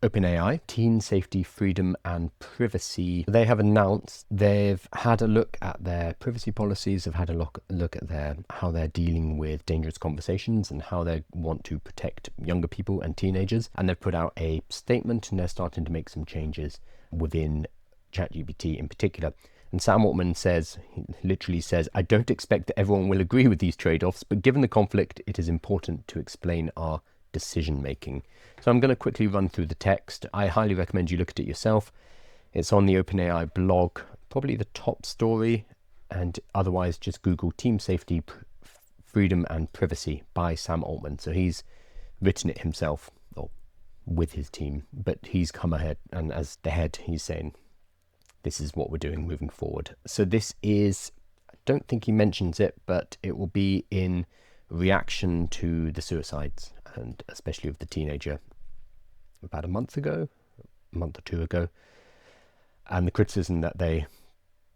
OpenAI, Teen Safety, Freedom and Privacy. They have announced they've had a look at their privacy policies, have had a look at how they're dealing with dangerous conversations and how they want to protect younger people and teenagers. And they've put out a statement and they're starting to make some changes within ChatGPT in particular. And Sam Altman literally says, I don't expect that everyone will agree with these trade-offs, but given the conflict, it is important to explain our decision making. So I'm going to quickly run through the text. I highly recommend you look at it yourself. It's on the OpenAI blog, probably the top story, and otherwise just Google Team Safety, Freedom and Privacy by Sam Altman. So he's written it himself, or with his team, but he's come ahead and as the head, he's saying, this is what we're doing moving forward. So this is, I don't think he mentions it, but it will be in reaction to the suicides, and especially of the teenager about a month or two ago, and the criticism that they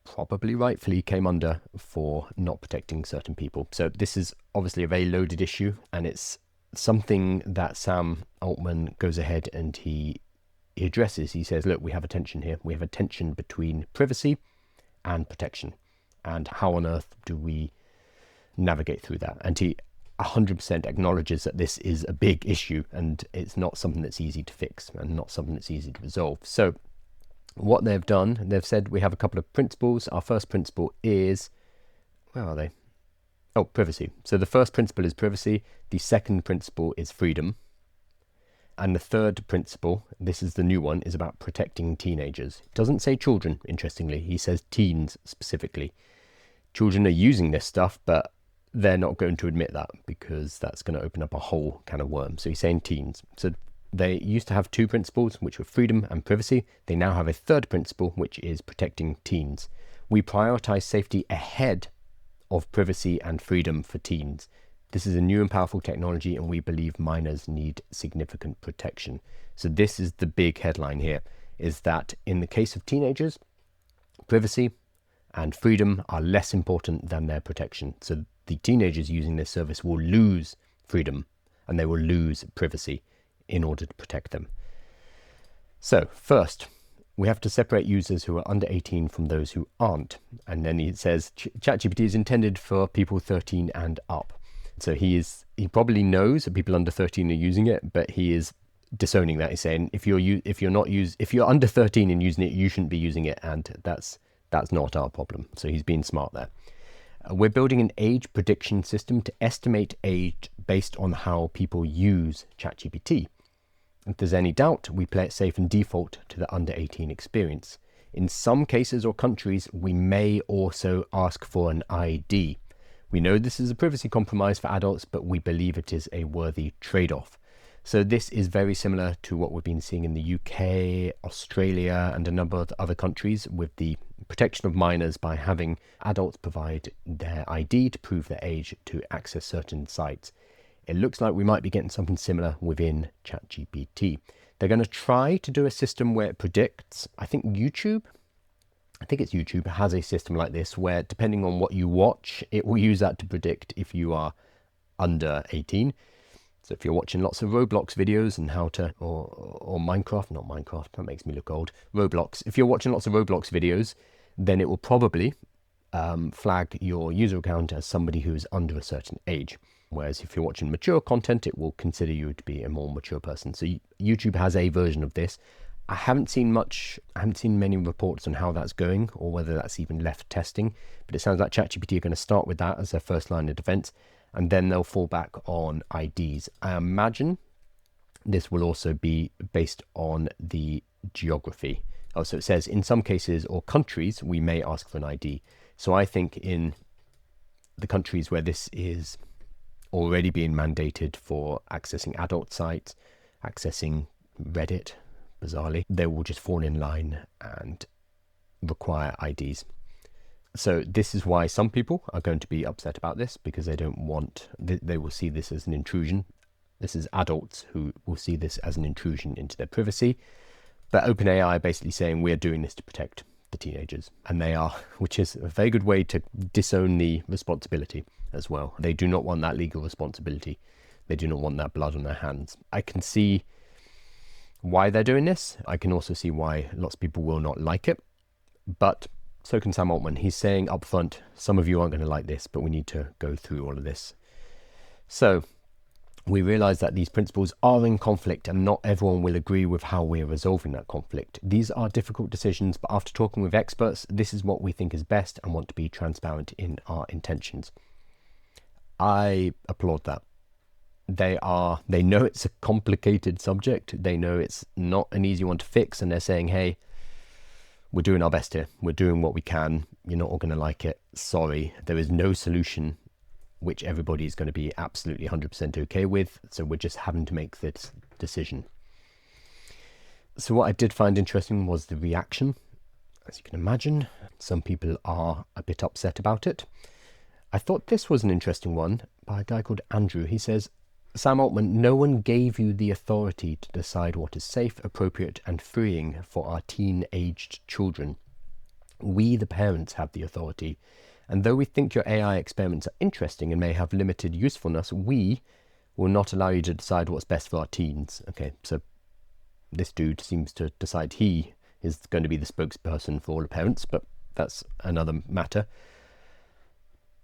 probably rightfully came under for not protecting certain people. So this is obviously a very loaded issue, and it's something that Sam Altman goes ahead and he addresses. He says, look, we have a tension here. We have a tension between privacy and protection. And how on earth do we navigate through that? And he 100% acknowledges that this is a big issue and it's not something that's easy to fix and not something that's easy to resolve. So what they've done, they've said we have a couple of principles. Our first principle is, where are they? Oh, privacy. So the first principle is privacy. The second principle is freedom. And the third principle, this is the new one, is about protecting teenagers. It doesn't say children, interestingly. He says teens specifically. Children are using this stuff, but they're not going to admit that because that's going to open up a whole can of worms. So he's saying teens. So they used to have two principles, which were freedom and privacy. They now have a third principle, which is protecting teens. We prioritize safety ahead of privacy and freedom for teens. This is a new and powerful technology, and we believe minors need significant protection. So this is the big headline here, is that in the case of teenagers, privacy and freedom are less important than their protection. So the teenagers using this service will lose freedom and they will lose privacy in order to protect them. So first, we have to separate users who are under 18 from those who aren't. And then it says ChatGPT is intended for people 13 and up. So he probably knows that people under 13 are using it, but he is disowning that. He's saying if you're under 13 and using it, you shouldn't be using it, and that's not our problem. So he's being smart there. We're building an age prediction system to estimate age based on how people use ChatGPT. If there's any doubt, we play it safe and default to the under 18 experience. In some cases or countries, we may also ask for an ID. We know this is a privacy compromise for adults, but we believe it is a worthy trade-off. So this is very similar to what we've been seeing in the UK, Australia, and a number of other countries with the protection of minors by having adults provide their ID to prove their age to access certain sites. It looks like we might be getting something similar within ChatGPT. They're going to try to do a system where it predicts, I think YouTube has a system like this where depending on what you watch, it will use that to predict if you are under 18. So if you're watching lots of Roblox videos and or Minecraft, that makes me look old, Roblox. If you're watching lots of Roblox videos, then it will probably flag your user account as somebody who is under a certain age. Whereas if you're watching mature content, it will consider you to be a more mature person. So YouTube has a version of this. I haven't seen many reports on how that's going or whether that's even left testing, but it sounds like ChatGPT are going to start with that as their first line of defense, and then they'll fall back on IDs. I imagine this will also be based on the geography. Oh, so it says in some cases or countries, we may ask for an ID. So I think in the countries where this is already being mandated for accessing adult sites, accessing Reddit, bizarrely, they will just fall in line and require IDs. So this is why some people are going to be upset about this, because they will see this as an intrusion. This is adults who will see this as an intrusion into their privacy. But OpenAI are basically saying we're doing this to protect the teenagers. And they are, which is a very good way to disown the responsibility as well. They do not want that legal responsibility. They do not want that blood on their hands. I can see why they're doing this. I can also see why lots of people will not like it, but so can Sam Altman. He's saying up front, some of you aren't going to like this, but we need to go through all of this. So we realize that these principles are in conflict and not everyone will agree with how we're resolving that conflict. These are difficult decisions, but after talking with experts, this is what we think is best and want to be transparent in our intentions. I applaud that. They know it's a complicated subject. They know it's not an easy one to fix, and they're saying, hey, we're doing our best here. We're doing what we can. You're not all going to like it. Sorry, there is no solution which everybody is going to be absolutely 100% okay with. So we're just having to make this decision. So what I did find interesting was the reaction. As you can imagine, some people are a bit upset about it. I thought this was an interesting one by a guy called Andrew. He says, Sam Altman, no one gave you the authority to decide what is safe, appropriate, and freeing for our teen-aged children. We, the parents, have the authority. And though we think your AI experiments are interesting and may have limited usefulness, we will not allow you to decide what's best for our teens. Okay, so this dude seems to decide he is going to be the spokesperson for all the parents, but that's another matter.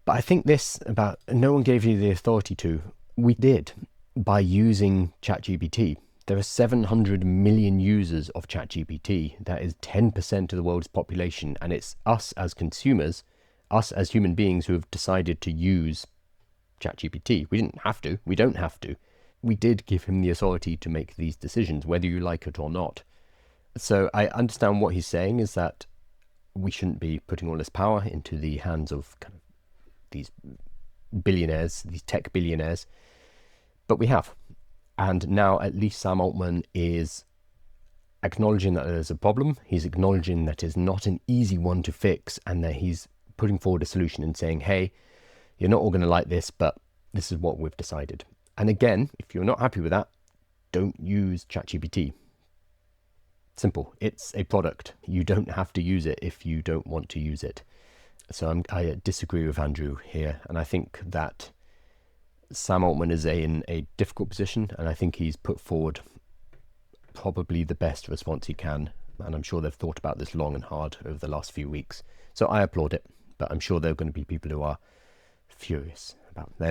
But I think this about no one gave you the authority to, we did by using ChatGPT. There are 700 million users of ChatGPT. That is 10% of the world's population. And it's us as consumers, us as human beings who have decided to use ChatGPT. We didn't have to. We don't have to. We did give him the authority to make these decisions, whether you like it or not. So I understand what he's saying is that we shouldn't be putting all this power into the hands of kind of these billionaires, these tech billionaires, but we have. And now at least Sam Altman is acknowledging that there's a problem. He's acknowledging that it's not an easy one to fix, and that he's putting forward a solution and saying, hey, you're not all going to like this, but this is what we've decided. And again, if you're not happy with that, don't use ChatGPT. Simple. It's a product. You don't have to use it if you don't want to use it. So I disagree with Andrew here, and I think that Sam Altman is in a difficult position, and I think he's put forward probably the best response he can, and I'm sure they've thought about this long and hard over the last few weeks. So I applaud it, but I'm sure there are going to be people who are furious about their